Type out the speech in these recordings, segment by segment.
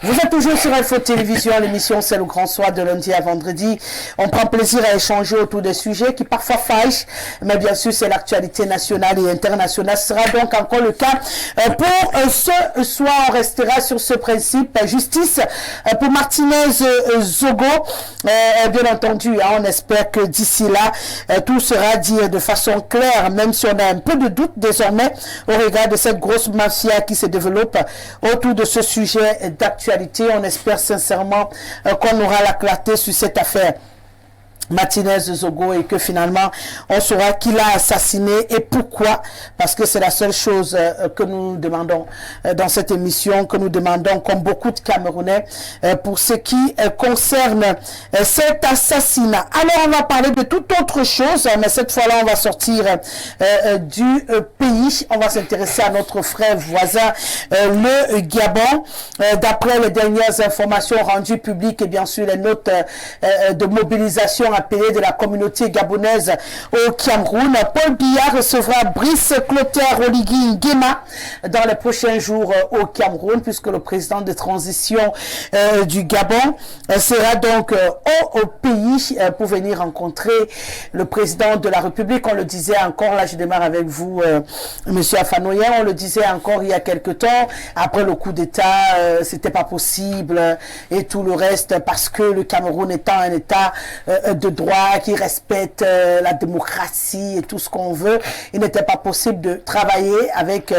Vous êtes toujours sur Info Télévision, l'émission c'est le grand soir de lundi à vendredi. On prend plaisir à échanger autour des sujets qui parfois fâchent, mais bien sûr c'est l'actualité nationale et internationale. Ce sera donc encore le cas pour ce soir. On restera sur ce principe. Justice pour Martinez Zogo. Bien entendu, on espère que d'ici là, tout sera dit de façon claire, même si on a un peu de doute désormais au regard de cette grosse mafia qui se développe autour de ce sujet d'actualité. On espère sincèrement qu'on aura la clarté sur cette affaire Martinez Zogo et que finalement on saura qui l'a assassiné et pourquoi, parce que c'est la seule chose que nous demandons dans cette émission, que nous demandons comme beaucoup de Camerounais pour ce qui concerne cet assassinat. Alors on va parler de toute autre chose, mais cette fois-là on va sortir du pays, on va s'intéresser à notre frère voisin le Gabon. D'après les dernières informations rendues publiques et bien sûr les notes de mobilisation appelé de la communauté gabonaise au Cameroun, Paul Biya recevra Brice Clotaire Oligui Nguema dans les prochains jours au Cameroun, puisque le président de transition du Gabon sera donc au pays pour venir rencontrer le président de la République. On le disait encore, là je démarre avec vous, monsieur Afanoyen, on le disait encore il y a quelque temps, après le coup d'État, c'était pas possible et tout le reste, parce que le Cameroun étant un État de droit qui respecte la démocratie et tout ce qu'on veut, il n'était pas possible de travailler avec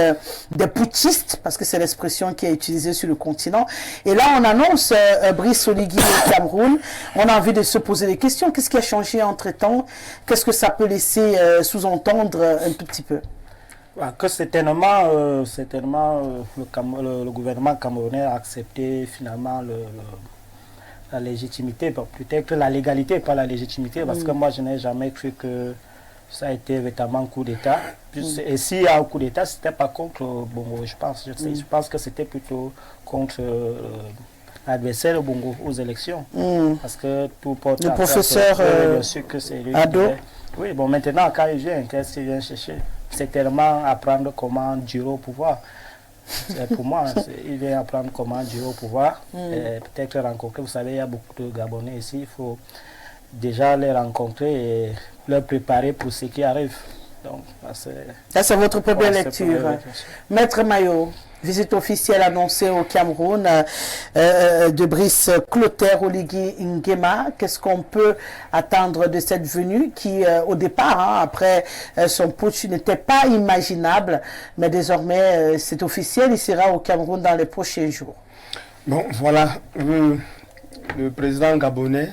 des putschistes, parce que c'est l'expression qui est utilisée sur le continent. Et là, on annonce Brice Oligui au Cameroun. On a envie de se poser des questions. Qu'est-ce qui a changé entre-temps? Qu'est-ce que ça peut laisser sous-entendre un tout petit peu? Que certainement, le gouvernement camerounais a accepté finalement la légitimité, peut-être la légalité, pas la légitimité, parce que moi je n'ai jamais cru que ça a été véritablement un coup d'État. Et s'il y a un coup d'État, c'était pas contre Bongo, je pense que c'était plutôt contre l'adversaire Bongo aux élections. Parce que tout porte le professeur bien sûr que c'est lui Ado. Oui, bon, maintenant quand il vient, qu'est-ce qu'il vient chercher? C'est tellement apprendre comment durer au pouvoir. Pour moi, il vient apprendre comment durer au pouvoir, peut-être rencontrer. Vous savez, il y a beaucoup de Gabonais ici, il faut déjà les rencontrer et leur préparer pour ce qui arrive. Donc, ça, c'est votre première lecture. Maître Mayo, visite officielle annoncée au Cameroun de Brice Clotaire Oligui Nguema. Qu'est-ce qu'on peut attendre de cette venue qui, au départ, après son putsch, n'était pas imaginable, mais désormais, c'est officiel, il sera au Cameroun dans les prochains jours. Bon, voilà, le président gabonais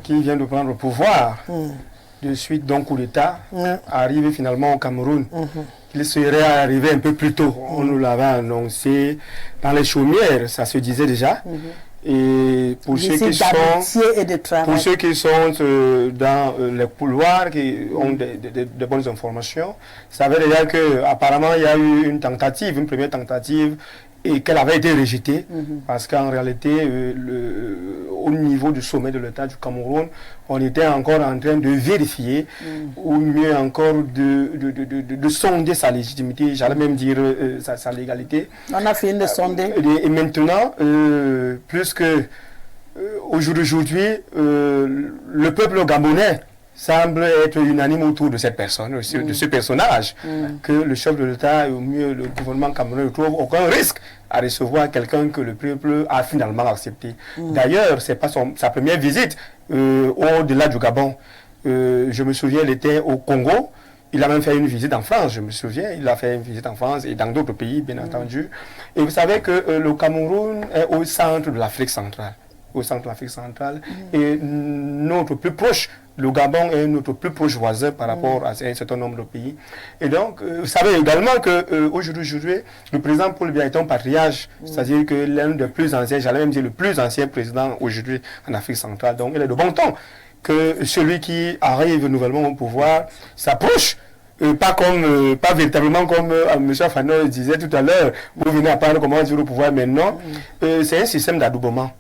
qui vient de prendre le pouvoir, de suite d'un coup d'État, arrive finalement au Cameroun. Il serait arrivé un peu plus tôt. On nous l'avait annoncé dans les chaumières, ça se disait déjà. Et pour ceux qui sont dans les couloirs, qui ont de bonnes informations, ça veut dire qu'apparemment il y a eu une première tentative, et qu'elle avait été rejetée, parce qu'en réalité, au niveau du sommet de l'État du Cameroun, on était encore en train de vérifier, ou mieux encore de sonder sa légitimité, j'allais même dire sa légalité. On a fini de sonder. Et maintenant, plus que au jour d'aujourd'hui, le peuple gabonais semble être unanime autour de cette personne, de ce personnage, que le chef de l'État, ou mieux le gouvernement camerounais, ne trouve aucun risque à recevoir quelqu'un que le peuple a finalement accepté. D'ailleurs, ce n'est pas sa première visite au-delà du Gabon. Je me souviens, il était au Congo. Il a même fait une visite en France, je me souviens. Il a fait une visite en France et dans d'autres pays, bien entendu. Et vous savez que le Cameroun est au centre de l'Afrique centrale. Et notre plus proche, le Gabon est notre plus proche voisin par rapport à un certain nombre de pays. Et donc, vous savez également qu'aujourd'hui, le président Paul Biya est un patriarche, c'est-à-dire que l'un des plus anciens, j'allais même dire le plus ancien président aujourd'hui en Afrique centrale. Donc, il est de bon temps que celui qui arrive nouvellement au pouvoir s'approche pas véritablement comme M. Fano disait tout à l'heure, vous venez apprendre comment dire le pouvoir maintenant. C'est un système d'adoubement.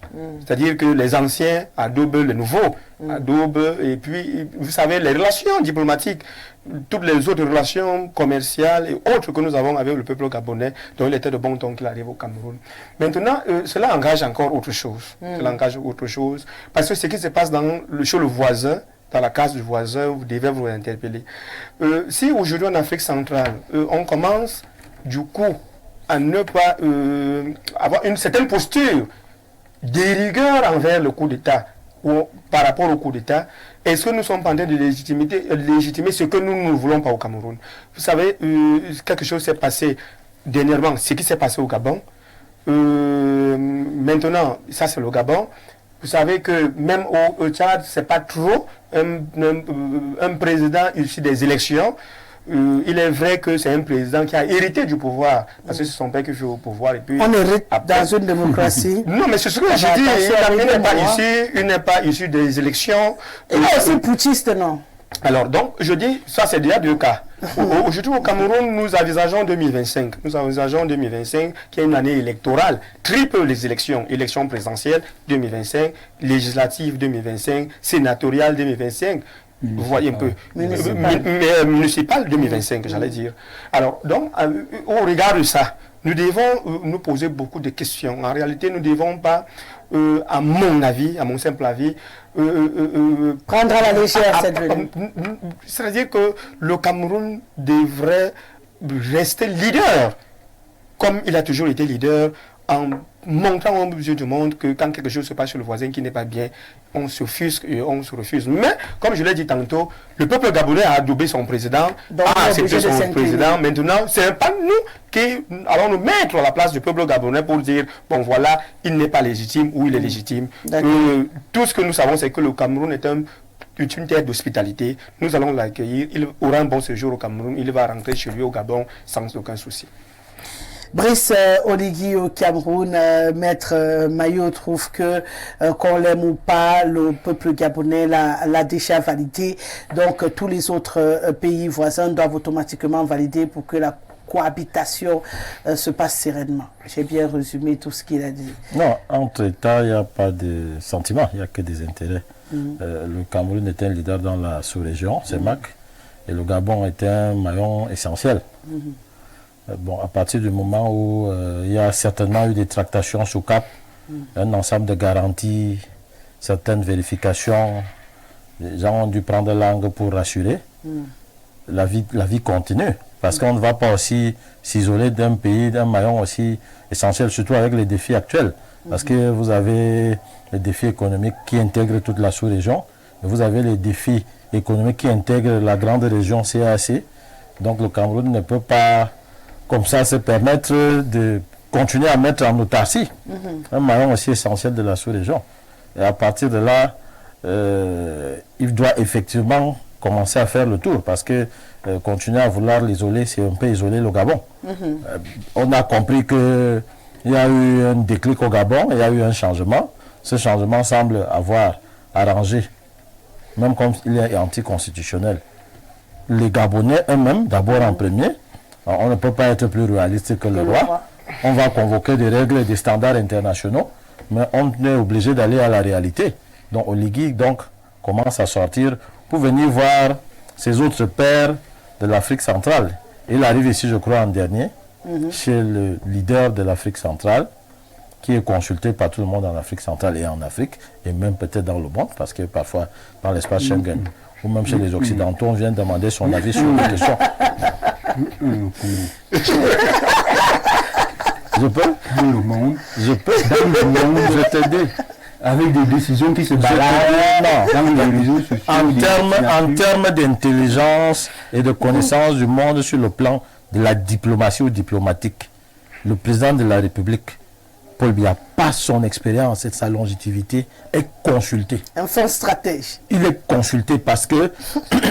C'est-à-dire que les anciens adoubent les nouveaux, adoubent, et puis, vous savez, les relations diplomatiques, toutes les autres relations commerciales et autres que nous avons avec le peuple gabonais, dont il était de bon ton qu'il arrive au Cameroun. Maintenant, cela engage encore autre chose. Cela engage autre chose. Parce que ce qui se passe chez le voisin, dans la case du voisin, vous devez vous interpeller. Si aujourd'hui en Afrique centrale, on commence du coup à ne pas avoir une certaine posture de rigueur envers le coup d'État ou par rapport au coup d'État, est-ce que nous sommes en train de légitimer ce que nous ne voulons pas au Cameroun? Vous savez, quelque chose s'est passé dernièrement, ce qui s'est passé au Gabon. Maintenant, ça c'est le Gabon. Vous savez que même au Tchad, c'est pas trop un président issu des élections. Il est vrai que c'est un président qui a hérité du pouvoir, parce que c'est son père qui fait au pouvoir. Et puis, on hérite dans une démocratie. Non, mais c'est ce que je dis. Il n'est pas issu des élections. Il est aussi putschiste, non? Alors, donc, je dis, ça c'est déjà deux cas. Aujourd'hui, au Cameroun, nous envisageons 2025. Nous envisageons 2025, qui est une année électorale. Triple les élections. Élections présidentielles 2025, législatives 2025, sénatoriales 2025. Vous voyez un peu. Municipal 2025, j'allais dire. Alors, donc, au regard de ça, nous devons nous poser beaucoup de questions. En réalité, nous ne devons pas, à mon avis, à mon simple avis, prendre à la légère cette venue. C'est-à-dire que le Cameroun devrait rester leader, comme il a toujours été leader, en montrant aux yeux du monde que quand quelque chose se passe chez le voisin qui n'est pas bien, on s'offusque et on se refuse. Mais, comme je l'ai dit tantôt, le peuple gabonais a adoubé son président, a accepté son président. Maintenant, ce n'est pas nous qui allons nous mettre à la place du peuple gabonais pour dire, bon voilà, il n'est pas légitime ou il est légitime. Tout ce que nous savons, c'est que le Cameroun est une terre d'hospitalité. Nous allons l'accueillir, il aura un bon séjour au Cameroun, il va rentrer chez lui au Gabon sans aucun souci. Brice Oligui au Cameroun, Maître Maillot trouve que qu'on l'aime ou pas, le peuple gabonais l'a déjà validé. Donc tous les autres pays voisins doivent automatiquement valider pour que la cohabitation se passe sereinement. J'ai bien résumé tout ce qu'il a dit. Non, entre États, il n'y a pas de sentiments, il n'y a que des intérêts. Le Cameroun est un leader dans la sous-région, c'est MAC, et le Gabon est un maillon essentiel. Bon, à partir du moment où il y a certainement eu des tractations sous cap, un ensemble de garanties, certaines vérifications, les gens ont dû prendre langue pour rassurer. La vie continue, parce qu'on ne va pas aussi s'isoler d'un pays, d'un maillon aussi essentiel, surtout avec les défis actuels. Parce que vous avez les défis économiques qui intègrent toute la sous-région, et vous avez les défis économiques qui intègrent la grande région CAC. Donc le Cameroun ne peut pas comme ça se permettre de continuer à mettre en autarcie un maillon aussi essentiel de la sous-région. Et à partir de là, il doit effectivement commencer à faire le tour, parce que continuer à vouloir l'isoler, c'est un peu isoler le Gabon. On a compris qu'il y a eu un déclic au Gabon, il y a eu un changement. Ce changement semble avoir arrangé, même comme il est anticonstitutionnel, les Gabonais eux-mêmes, d'abord en premier. On ne peut pas être plus réaliste que le roi. On va convoquer des règles et des standards internationaux, mais on est obligé d'aller à la réalité. Donc Oligui commence à sortir pour venir voir ses autres pairs de l'Afrique centrale. Il arrive ici, je crois, en dernier, chez le leader de l'Afrique centrale, qui est consulté par tout le monde en Afrique centrale et en Afrique, et même peut-être dans le monde, parce que parfois, dans l'espace Schengen, ou même chez les Occidentaux, on vient demander son avis sur les questions. Je peux? Dans le monde. Je peux? Dans le monde, je t'aide. Avec des décisions qui se baladent dans les réseaux sociaux. En termes d'intelligence et de connaissance du monde sur le plan de la diplomatie ou diplomatique, le président de la République, Paul Biya, par son expérience et sa longévité, est consulté. Un fin stratège. Il est consulté parce que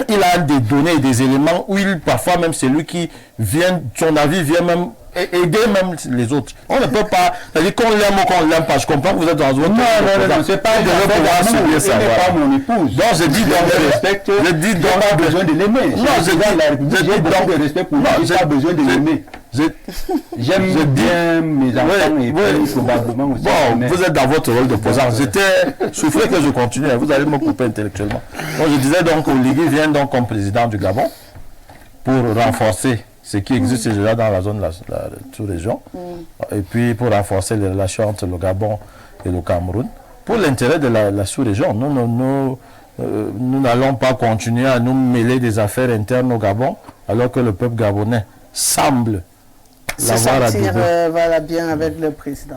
il a des données et des éléments où parfois même c'est lui qui vient, son avis vient même aider même les autres. On ne peut pas, c'est-à-dire qu'on l'aime ou qu'on l'aime pas. Je comprends que vous êtes dans votre... Non, c'est pas de pouvoir subir ça. Elle n'est pas mon épouse. Donc je dis donc, je respecte, je dis j'ai pas besoin de l'aimer. Non, je dis, j'ai beaucoup de respect pour lui, j'ai pas besoin de l'aimer. J'aime bien mes enfants et puis probablement aussi. Bon, vous êtes dans votre rôle de posant. J'étais souffré que je continue. Vous allez me couper intellectuellement. Donc je disais donc Oligui vient donc comme président du Gabon pour renforcer ce qui existe déjà dans la zone de la sous-région et puis pour renforcer les relations entre le Gabon et le Cameroun pour l'intérêt de la sous-région. Nous n'allons pas continuer à nous mêler des affaires internes au Gabon alors que le peuple gabonais semble se sentir voilà, bien avec le président.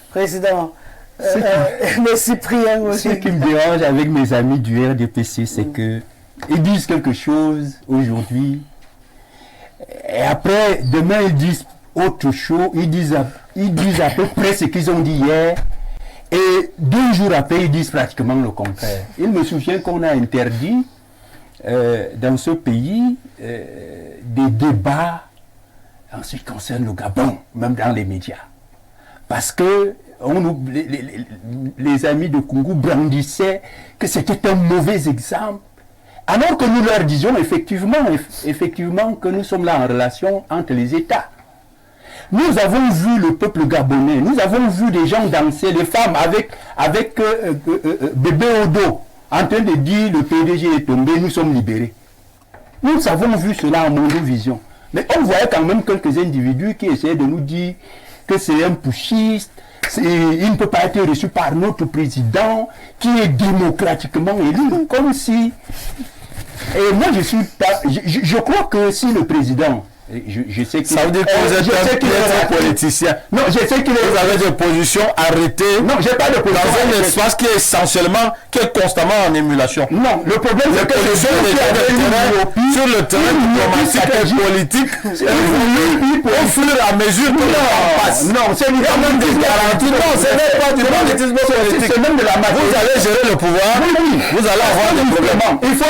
Président, le Cyprien aussi. Ce qui me dérange avec mes amis du RDPC, c'est que ils disent quelque chose aujourd'hui, et après, demain, ils disent autre chose, ils disent à peu près ce qu'ils ont dit hier, et 2 jours après, ils disent pratiquement le contraire. Il me souvient qu'on a interdit dans ce pays des débats en ce qui concerne le Gabon, même dans les médias. Parce que les amis de Kungu brandissaient que c'était un mauvais exemple. Alors que nous leur disions effectivement que nous sommes là en relation entre les États. Nous avons vu le peuple gabonais, nous avons vu des gens danser, les femmes avec bébé au dos, en train de dire le PDG est tombé, nous sommes libérés. Nous avons vu cela en Mondovision. Mais on voyait quand même quelques individus qui essayaient de nous dire que c'est un putschiste, il ne peut pas être reçu par notre président qui est démocratiquement élu, comme si... Et moi je crois que si le président... Je sais qu'il ça veut dire que vous êtes un politicien. Non, je sais qu'il vous avez des positions arrêtées. Non, j'ai pas de position. Dans un espace qui est essentiellement, qui est constamment en émulation. Non, le problème c'est que sur le terrain diplomatique et politique, au fur et à mesure que le temps passe. Non, c'est même des garanties. Non, ce n'est pas du politisme politique. C'est même de la matière. Vous allez gérer le pouvoir. Vous allez avoir des problèmes. Il faut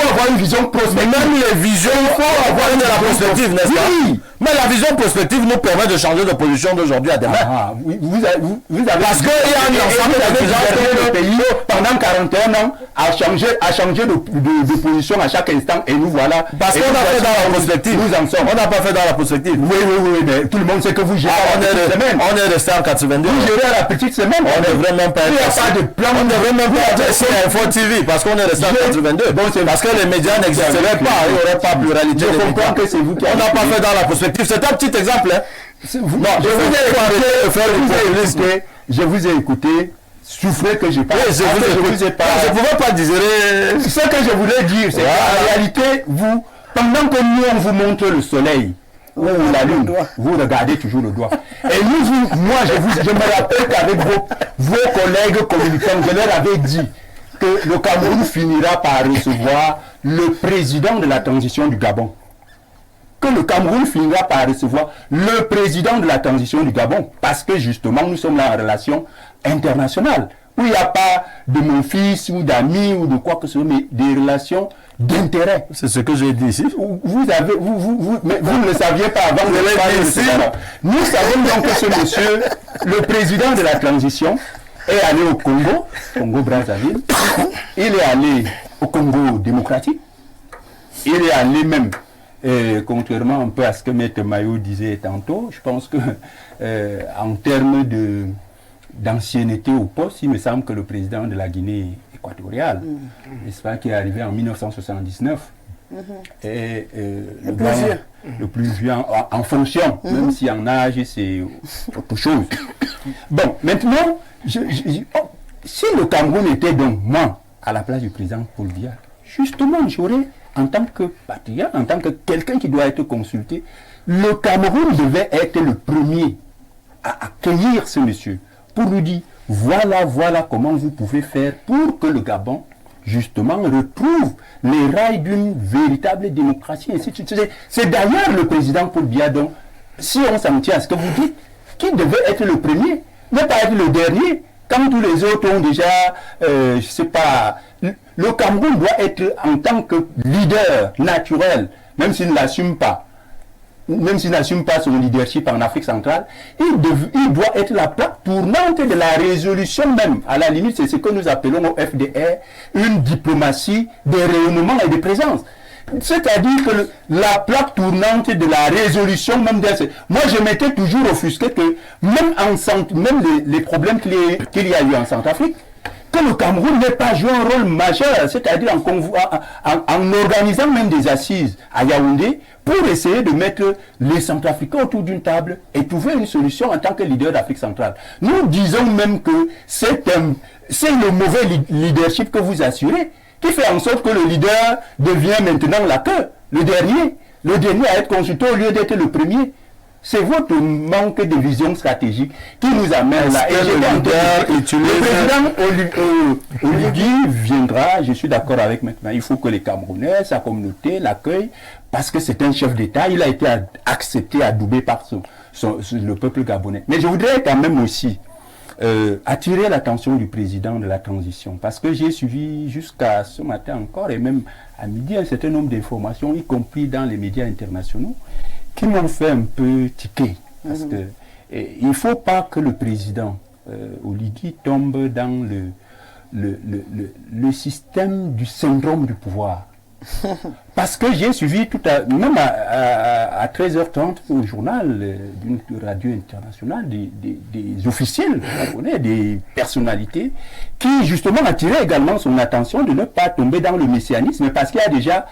avoir une vision prospective. Même les visions, il faut avoir de la prospective, n'est-ce pas? Oui. Mais la vision prospective nous permet de changer de position d'aujourd'hui à demain. Vous avez parce qu'il y a un ensemble de pays pendant 41 ans à changer de position à chaque instant et nous voilà. Parce qu'on a fait dans la prospective. Nous en sommes. On n'a pas fait dans la prospective. Oui, mais tout le monde sait que vous gérez à la petite semaine. On est resté en 82. Vous gérez à la petite semaine. On ne devrait même pas il n'y a pas de plan. On ne devrait même pas adresser Info TV parce qu'on est resté en 82. Parce que les médias n'existeraient pas. Il n'y aurait pas pluralité des médias. On n'a pas fait dans la prospective. C'est un petit exemple. Non, je vous ai écouté. Souffrez que j'ai pas. Je ne pouvais pas dire. Ce que je voulais dire, c'est qu'en réalité, vous, pendant que nous on vous montre le soleil ou la lune, vous regardez toujours le doigt. Et moi, je me rappelle qu'avec vos collègues communicants, je leur avais dit que le Cameroun finira par recevoir le président de la transition du Gabon. Que le Cameroun finira par recevoir le président de la transition du Gabon, parce que justement nous sommes là en relation internationale, où il n'y a pas de mon fils ou d'amis ou de quoi que ce soit, mais des relations d'intérêt. C'est ce que j'ai dit ici. Mais vous ne le saviez pas avant de le parler ici. Nous savons donc que ce monsieur, le président de la transition, est allé au Congo-Brazzaville, il est allé au Congo démocratique, il est allé même, contrairement un peu à ce que M. Mayo disait tantôt, je pense que en termes d'ancienneté au poste, il me semble que le président de la Guinée équatoriale, n'est-ce pas, qui est arrivé en 1979, et le plus vieux en fonction, même si en âge c'est autre chose. Bon, maintenant, si le Cameroun était donc moi à la place du président Paul Biya, justement j'aurais, en tant que patriote, en tant que quelqu'un qui doit être consulté, le Cameroun devait être le premier à accueillir ce monsieur pour lui dire voilà comment vous pouvez faire pour que le Gabon justement retrouve les rails d'une véritable démocratie. C'est d'ailleurs le président Paul Biya, donc si on s'en tient à ce que vous dites, qui devait être le premier, ne pas être le dernier, quand tous les autres ont déjà, je ne sais pas, le Cameroun doit être en tant que leader naturel, même s'il ne l'assume pas, même s'il n'assume pas son leadership en Afrique centrale, il doit être la plaque tournante de la résolution même. À la limite, c'est ce que nous appelons au FDR une diplomatie de rayonnement et de présence. C'est-à-dire que la plaque tournante de la résolution même moi je m'étais toujours offusqué que même les problèmes qu'il y a eu en Centrafrique, que le Cameroun n'ait pas joué un rôle majeur, c'est-à-dire en organisant même des assises à Yaoundé pour essayer de mettre les Centrafricains autour d'une table et trouver une solution en tant que leader d'Afrique centrale. Nous disons même que c'est le mauvais leadership que vous assurez qui fait en sorte que le leader devient maintenant la queue, le dernier à être consulté au lieu d'être le premier. C'est votre manque de vision stratégique qui nous amène là. Et le président Oligui viendra, je suis d'accord avec maintenant, il faut que les Camerounais, sa communauté l'accueillent, parce que c'est un chef d'État, il a été accepté, adoubé par le peuple gabonais. Mais je voudrais quand même aussi attirer l'attention du président de la transition, parce que j'ai suivi jusqu'à ce matin encore, et même à midi, un certain nombre d'informations, y compris dans les médias internationaux, qui m'ont fait un peu tiquer. Parce que il ne faut pas que le président Oligui tombe dans le système du syndrome du pouvoir. Parce que j'ai suivi même à 13h30 au journal d'une radio internationale des officiels japonais, des personnalités qui justement attiraient également son attention de ne pas tomber dans le messianisme, parce qu'il y a déjà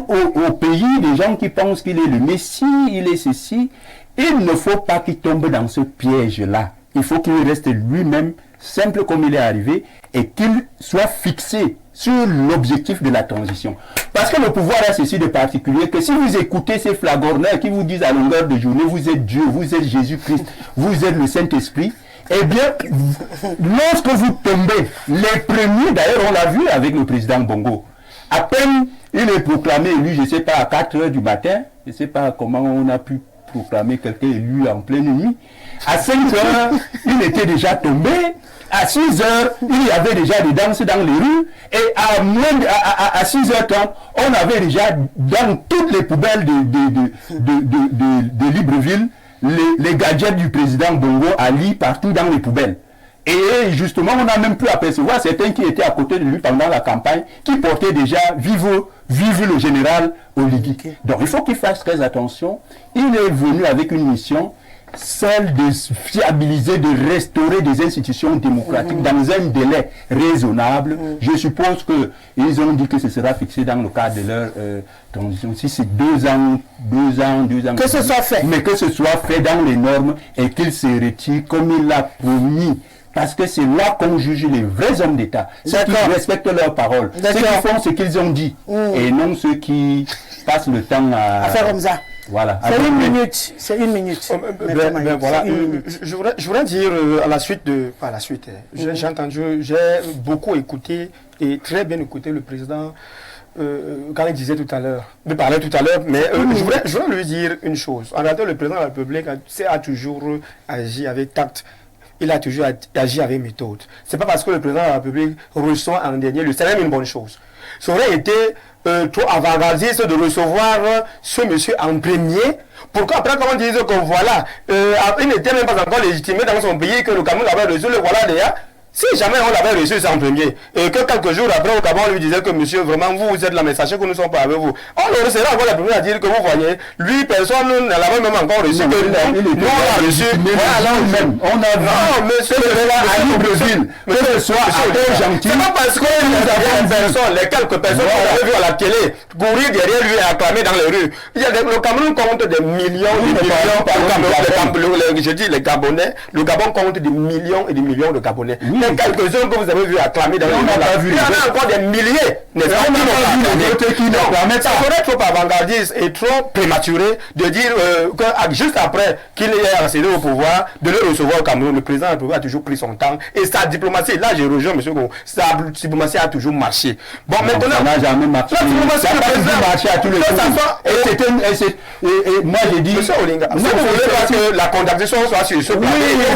au pays des gens qui pensent qu'il est le messie, il est ceci. Il ne faut pas qu'il tombe dans ce piège-là. Il faut qu'il reste lui-même simple comme il est arrivé et qu'il soit fixé sur l'objectif de la transition. Parce que le pouvoir a ceci de particulier, que si vous écoutez ces flagorneurs qui vous disent à longueur de journée, vous êtes Dieu, vous êtes Jésus-Christ, vous êtes le Saint-Esprit, eh bien, lorsque vous tombez, les premiers, d'ailleurs on l'a vu avec le président Bongo, à peine il est proclamé élu, je ne sais pas, à 4 h du matin, je ne sais pas comment on a pu proclamer quelqu'un élu en pleine nuit, à 5 h, il était déjà tombé. À 6 h, il y avait déjà des danses dans les rues. Et à 6 h 30, on avait déjà dans toutes les poubelles de Libreville les gadgets du président Bongo Ali partout dans les poubelles. Et justement, on a même pu apercevoir certains qui étaient à côté de lui pendant la campagne, qui portaient déjà vive le général Oligui. Donc il faut qu'il fasse très attention. Il est venu avec une mission, celle de fiabiliser, de restaurer des institutions démocratiques dans un délai raisonnable. Je suppose qu'ils ont dit que ce sera fixé dans le cadre de leur transition. Si c'est 2 ans. Que ce soit fait. Mais que ce soit fait dans les normes et qu'il se retire comme il l'a promis. Parce que c'est là qu'on juge les vrais hommes d'État. Ceux qui respectent leurs paroles. Ceux qui font ce qu'ils ont dit. Et non ceux qui passent le temps à faire comme ça. Voilà. C'est une minute. Voilà. Je voudrais dire à la suite j'ai entendu, j'ai beaucoup écouté et très bien écouté le président quand il disait tout à l'heure, mais je voudrais lui dire une chose. En réalité, le président de la République a toujours agi avec tact. Il a toujours agi avec méthode. C'est pas parce que le président de la République reçoit en dernier lieu, c'est même une bonne chose. Ça aurait été trop avant-gardiste de recevoir ce monsieur en premier. Pourquoi après, quand on dit que voilà, il n'était même pas encore légitimé dans son pays, que le Cameroun l'avait reçu, le voilà déjà. Si jamais on l'avait reçu, c'est en premier, et que quelques jours après, au Gabon, on lui disait que monsieur, vraiment, vous êtes la messager, que nous ne sommes pas avec vous. On le serait encore la première à dire que vous voyez, lui, personne ne l'avait même encore reçu. Nous, on l'a reçu. On a vu. Non, monsieur, à Libreville, que ce soit gentil. C'est pas parce que nous avons personne, les quelques personnes qu'on avait vu à la télé, courir derrière lui et acclamer dans les rues. Le Cameroun compte des millions je dis les Gabonais, le Gabon compte des millions et des millions de Gabonais. Il y a quelques-uns que vous avez vu acclamer dans les rues. Il y en a encore des milliers. Ça serait trop avant-gardiste et trop prématuré de dire que juste après qu'il ait accédé au pouvoir, de le recevoir au Cameroun. Le président a toujours pris son temps. Et sa diplomatie, là je rejoins M. Gon, sa diplomatie a toujours marché. Bon, maintenant, ça n'a jamais marché. La diplomatie n'a pas marché à tous les coups. Et moi j'ai dit... Monsieur Olinga, vous voulez pas que la condamnation soit sur ce point.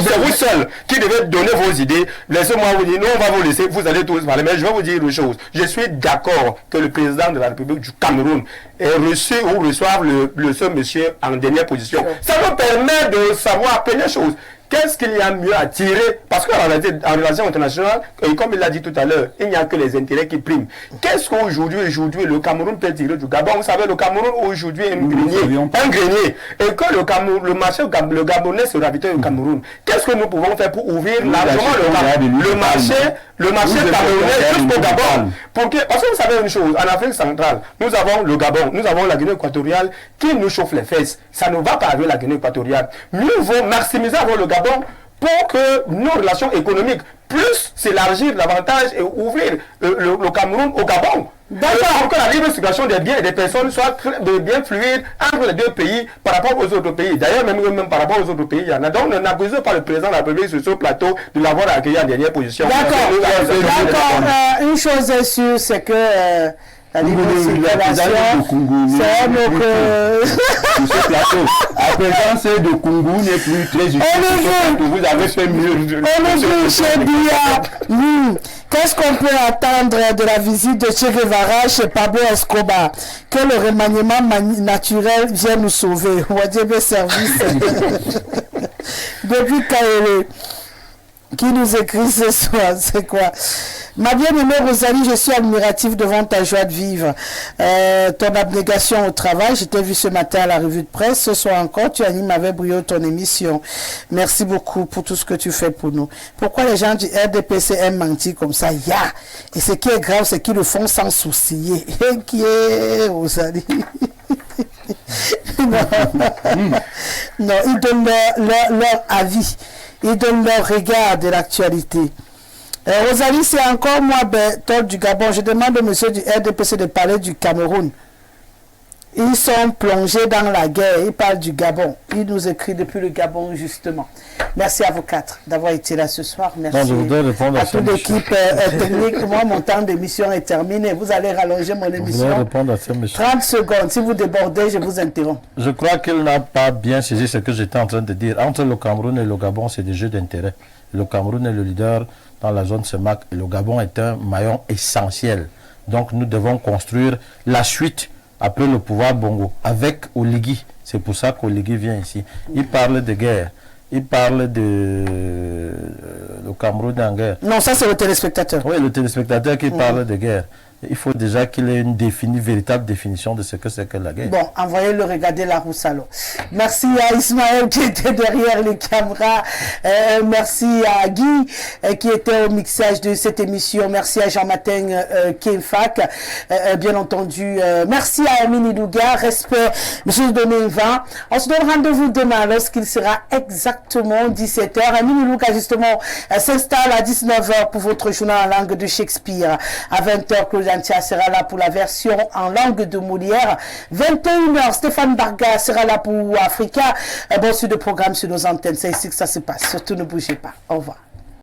C'est vous seul qui devez donner vos idées. laissez-moi vous dire, nous on va vous laisser, vous allez tous parler, mais je vais vous dire une chose. Je suis d'accord que le président de la République du Cameroun ait reçu ou reçoive ce monsieur en dernière position. Ça nous permet de savoir première chose. Qu'est-ce qu'il y a mieux à tirer? Parce qu'en relation internationale, et comme il l'a dit tout à l'heure, il n'y a que les intérêts qui priment. Qu'est-ce qu'aujourd'hui, le Cameroun peut tirer du Gabon? Vous savez, le Cameroun aujourd'hui est un grenier. Et que le marché, le Gabonais se ravitaille au Cameroun. Qu'est-ce que nous pouvons faire pour ouvrir largement le marché camerounais jusqu'au Gabon? Parce que vous savez une chose, en Afrique centrale, nous avons le Gabon, nous avons la Guinée équatoriale qui nous chauffe les fesses. Ça ne va pas avec la Guinée équatoriale. Mieux vaut maximiser avant le Gabon pour que nos relations économiques puissent s'élargir davantage et ouvrir le Cameroun au Gabon. Pour que la libre circulation des biens et des personnes soit bien fluide entre les deux pays par rapport aux autres pays. D'ailleurs, même par rapport aux autres pays, il y en a. Donc, ne n'accusez pas le président de la République sur ce plateau de l'avoir accueilli en dernière position. D'accord. Une chose est sûre, c'est que la libre circulation, c'est un autre... ce plateau. La présence de Kungu n'est plus très utile. Vous avez fait mieux. Qu'est-ce qu'on peut attendre de la visite de Che Guevara chez Pablo Escobar? Que le remaniement naturel vienne nous sauver. Wadjebe Service. Depuis Kaele, qui nous écrit ce soir, c'est quoi? Ma bien-aimée Rosalie, je suis admirative devant ta joie de vivre. Ton abnégation au travail, je t'ai vu ce matin à la revue de presse. Ce soir encore, tu animes avec brio ton émission. Merci beaucoup pour tout ce que tu fais pour nous. Pourquoi les gens du RDPC aiment mentir comme ça? Et ce qui est grave, c'est qu'ils le font sans soucier. Et qui est Rosalie? Non, ils donnent leur avis. Ils donnent leur regard de l'actualité. Rosalie, c'est encore moi, Berthold du Gabon. Je demande au monsieur du RDPC de parler du Cameroun. Ils sont plongés dans la guerre. Ils parlent du Gabon. Ils nous écrivent depuis le Gabon, justement. Merci à vous quatre d'avoir été là ce soir. Merci à toute l'équipe technique. Moi, mon temps d'émission est terminé. Vous allez rallonger mon émission. 30 secondes. Si vous débordez, je vous interromps. Je crois qu'il n'a pas bien saisi ce que j'étais en train de dire. Entre le Cameroun et le Gabon, c'est des jeux d'intérêt. Le Cameroun est le leader dans la zone CEMAC et le Gabon est un maillon essentiel. Donc nous devons construire la suite après le pouvoir Bongo avec Oligui. C'est pour ça qu'Oligui vient ici. Il parle de guerre. Il parle de le Cameroun en guerre. Non, ça c'est le téléspectateur. Oui, le téléspectateur qui parle de guerre. Il faut déjà qu'il ait une véritable définition de ce que c'est que la guerre. Bon, envoyez-le regarder la rousse alors. Merci à Ismaël qui était derrière les caméras. Merci à Guy qui était au mixage de cette émission. Merci à Jean-Martin Kenfak. Bien entendu. Merci à Amine Douga. Respect, M. Donéva. On se donne rendez-vous demain lorsqu'il sera exactement 17h. Amine Douga, justement, s'installe à 19h pour votre journal en langue de Shakespeare. À 20h, Claude Antia sera là pour la version en langue de Molière. 21h, Stéphane Barga sera là pour Africa. Bon, sur le programme sur nos antennes. C'est ici que ça se passe. Surtout ne bougez pas. Au revoir.